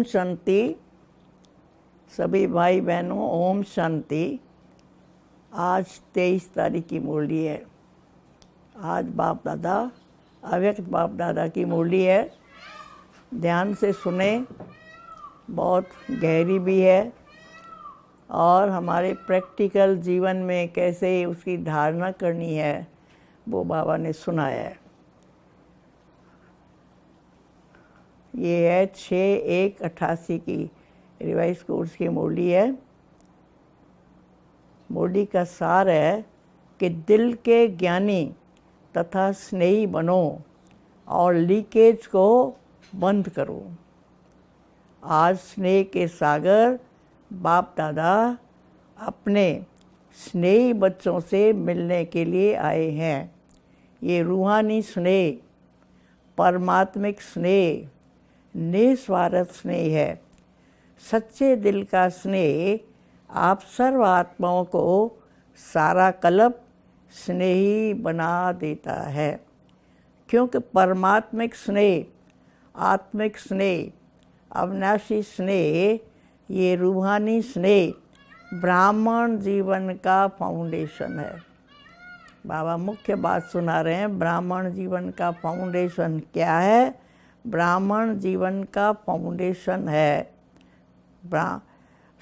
ओम शांति। सभी भाई बहनों, ओम शांति। आज 23 तारीख की मुरली है। आज बाप दादा, अव्यक्त बाप दादा की मुरली है। ध्यान से सुने, बहुत गहरी भी है और हमारे प्रैक्टिकल जीवन में कैसे उसकी धारणा करनी है वो बाबा ने सुनाया है। ये है 6/1/88 की रिवाइज कोर्स की मुरली है। मुरली का सार है कि दिल के ज्ञानी तथा स्नेही बनो और लीकेज को बंद करो। आज स्नेह के सागर बाप दादा अपने स्नेही बच्चों से मिलने के लिए आए हैं। ये रूहानी स्नेह, परमात्मिक स्नेह, निस्वार्थ स्नेह है। सच्चे दिल का स्नेह आप सर्व आत्माओं को सारा कल्प स्नेही बना देता है, क्योंकि परमात्मिक स्नेह, आत्मिक स्नेह, अविनाशी स्नेह, ये रूहानी स्नेह ब्राह्मण जीवन का फाउंडेशन है। बाबा मुख्य बात सुना रहे हैं। ब्राह्मण जीवन का फाउंडेशन क्या है? ब्राह्मण जीवन का फाउंडेशन है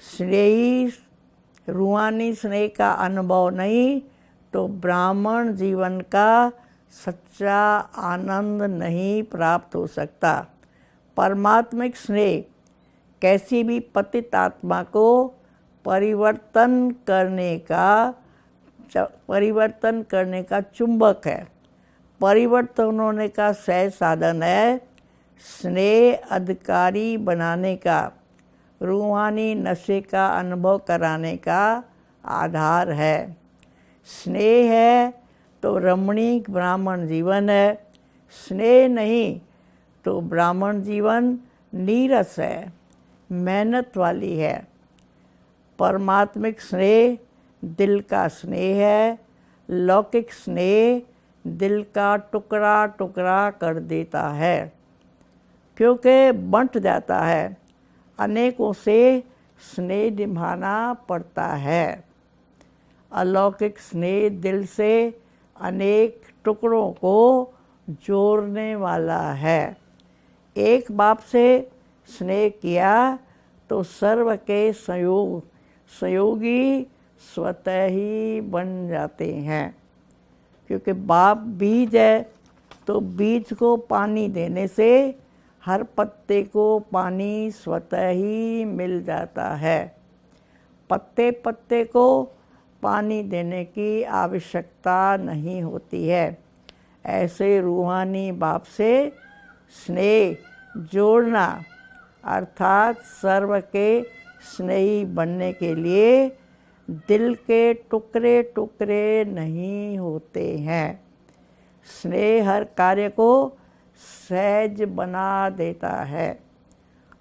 स्नेही, रूहानी स्नेह का अनुभव नहीं तो ब्राह्मण जीवन का सच्चा आनंद नहीं प्राप्त हो सकता। परमात्मिक स्नेह कैसी भी पतित आत्मा को परिवर्तन करने का चुंबक है, परिवर्तन होने का सहज साधन है। स्नेह अधिकारी बनाने का, रूहानी नशे का अनुभव कराने का आधार है। स्नेह है तो रमणीक ब्राह्मण जीवन है, स्नेह नहीं तो ब्राह्मण जीवन नीरस है, मेहनत वाली है। परमात्मिक स्नेह दिल का स्नेह है, लौकिक स्नेह दिल का टुकड़ा टुकड़ा कर देता है, क्योंकि बंट जाता है। अनेकों से स्नेह निभाना पड़ता है। अलौकिक स्नेह दिल से अनेक टुकड़ों को जोड़ने वाला है। एक बाप से स्नेह किया तो सर्व के संयोगी स्वतः ही बन जाते हैं, क्योंकि बाप बीज है तो बीज को पानी देने से हर पत्ते को पानी स्वतः ही मिल जाता है। पत्ते पत्ते को पानी देने की आवश्यकता नहीं होती है। ऐसे रूहानी बाप से स्नेह जोड़ना अर्थात सर्व के स्नेही बनने के लिए दिल के टुकड़े टुकड़े नहीं होते हैं। स्नेह हर कार्य को सहज बना देता है,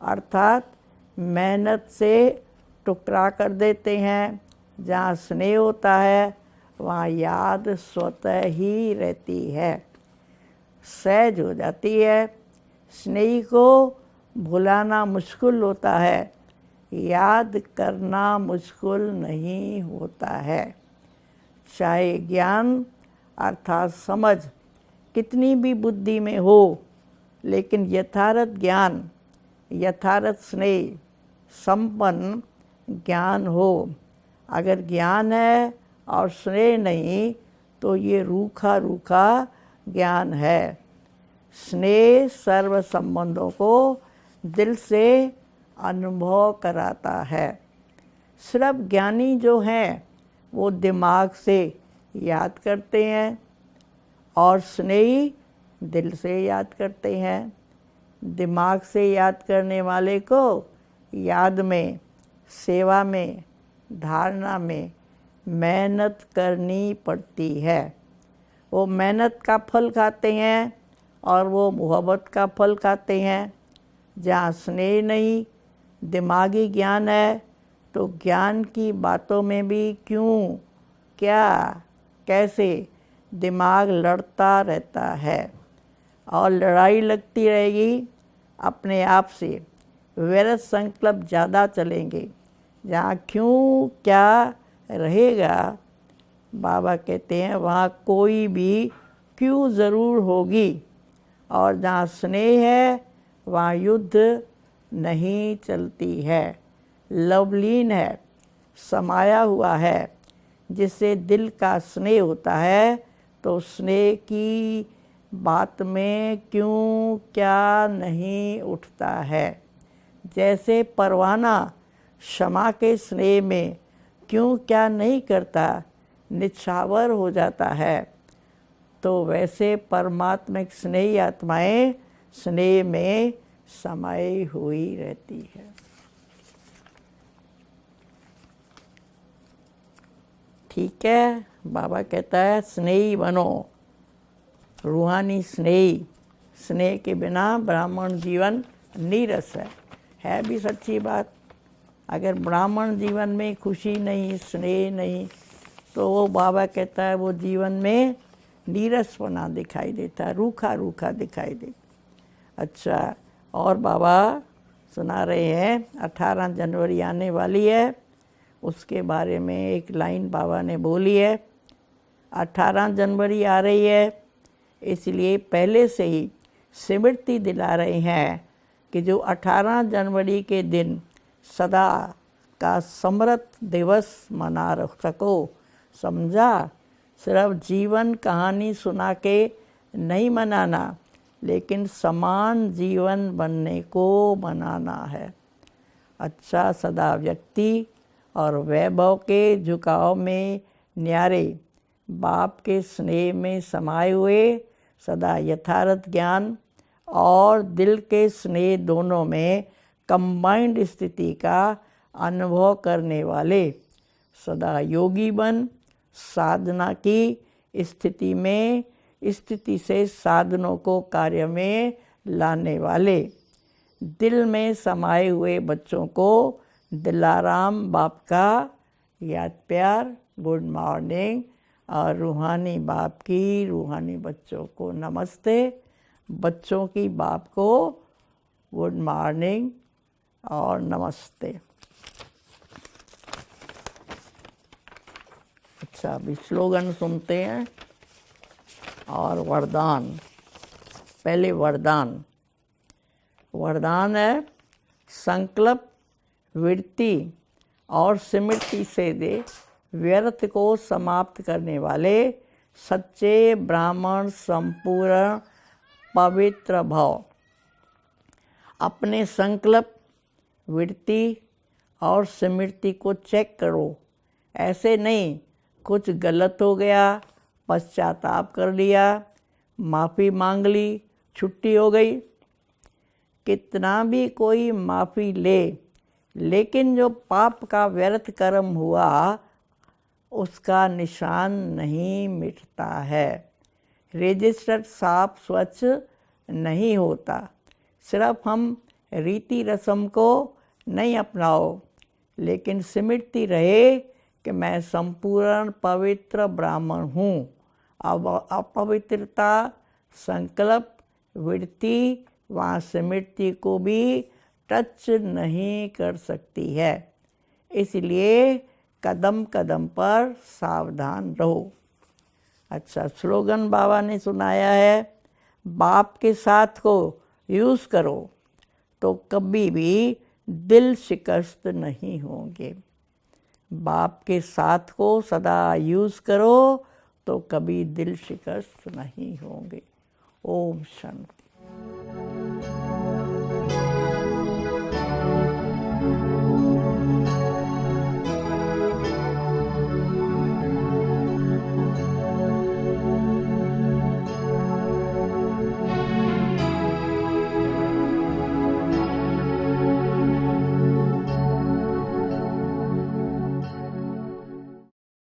अर्थात मेहनत से टुकड़ा कर देते हैं। जहाँ स्नेह होता है वहाँ याद स्वतः ही रहती है, सहज हो जाती है। स्नेही को भुलाना मुश्किल होता है, याद करना मुश्किल नहीं होता है। चाहे ज्ञान अर्थात समझ कितनी भी बुद्धि में हो, लेकिन यथार्थ ज्ञान, यथार्थ स्नेह संपन्न ज्ञान हो। अगर ज्ञान है और स्नेह नहीं तो ये रूखा रूखा ज्ञान है। स्नेह सर्व संबंधों को दिल से अनुभव कराता है। सिर्फ ज्ञानी जो हैं वो दिमाग से याद करते हैं और स्नेही दिल से याद करते हैं। दिमाग से याद करने वाले को याद में, सेवा में, धारणा में मेहनत करनी पड़ती है। वो मेहनत का फल खाते हैं और वो मोहब्बत का फल खाते हैं। जहाँ स्नेह नहीं, दिमागी ज्ञान है तो ज्ञान की बातों में भी क्यों, क्या, कैसे दिमाग लड़ता रहता है और लड़ाई लगती रहेगी अपने आप से। व्यर्थ संकल्प ज़्यादा चलेंगे। जहाँ क्यों क्या रहेगा, बाबा कहते हैं वहाँ कोई भी क्यों ज़रूर होगी। और जहाँ स्नेह है वहाँ युद्ध नहीं चलती है। लवलीन है, समाया हुआ है। जिससे दिल का स्नेह होता है तो स्नेह की बात में क्यों क्या नहीं उठता है। जैसे परवाना क्षमा के स्नेह में क्यों क्या नहीं करता, निछावर हो जाता है, तो वैसे परमात्मिक स्नेही आत्माएं स्नेह में समाई हुई रहती है। ठीक है, बाबा कहता है स्नेही बनो, रूहानी स्नेही। स्नेह के बिना ब्राह्मण जीवन नीरस है भी सच्ची बात। अगर ब्राह्मण जीवन में खुशी नहीं, स्नेह नहीं, तो वो बाबा कहता है वो जीवन में नीरसपना दिखाई देता, रूखा रूखा दिखाई देता। अच्छा, और बाबा सुना रहे हैं 18 जनवरी आने वाली है, उसके बारे में एक लाइन बाबा ने बोली है। 18 जनवरी आ रही है, इसलिए पहले से ही स्मृति दिला रहे हैं कि जो 18 जनवरी के दिन सदा का समृत दिवस मना सको। समझा? सिर्फ जीवन कहानी सुना के नहीं मनाना, लेकिन समान जीवन बनने को मनाना है। अच्छा सदा व्यक्ति और वैभव के झुकाव में न्यारे, बाप के स्नेह में समाये हुए, सदा यथार्थ ज्ञान और दिल के स्नेह दोनों में कंबाइंड स्थिति का अनुभव करने वाले, सदा योगी बन साधना की स्थिति से साधनों को कार्य में लाने वाले, दिल में समाये हुए बच्चों को दिलाराम बाप का याद प्यार, गुड मॉर्निंग, और रूहानी बाप की रूहानी बच्चों को नमस्ते, बच्चों की बाप को गुड मॉर्निंग और नमस्ते। अच्छा, अभी स्लोगन सुनते हैं और वरदान। पहले वरदान है संकल्प, वृत्ति और स्मृति से दे व्यर्थ को समाप्त करने वाले सच्चे ब्राह्मण संपूर्ण पवित्र भव। अपने संकल्प, वृत्ति और स्मृति को चेक करो। ऐसे नहीं कुछ गलत हो गया, पश्चाताप कर लिया, माफ़ी मांग ली, छुट्टी हो गई। कितना भी कोई माफ़ी ले, लेकिन जो पाप का व्यर्थ कर्म हुआ उसका निशान नहीं मिटता है। रजिस्टर साफ स्वच्छ नहीं होता। सिर्फ हम रीति रस्म को नहीं अपनाओ, लेकिन स्मृति रहे कि मैं संपूर्ण पवित्र ब्राह्मण हूँ। अब अपवित्रता, संकल्प, वृत्ति वहाँ स्मृति को भी टच नहीं कर सकती है। इसलिए कदम कदम पर सावधान रहो। अच्छा, स्लोगन बाबा ने सुनाया है, बाप के साथ को यूज़ करो तो कभी भी दिल शिकस्त नहीं होंगे। बाप के साथ को सदा यूज़ करो तो कभी दिल शिकस्त नहीं होंगे। ओम शांति।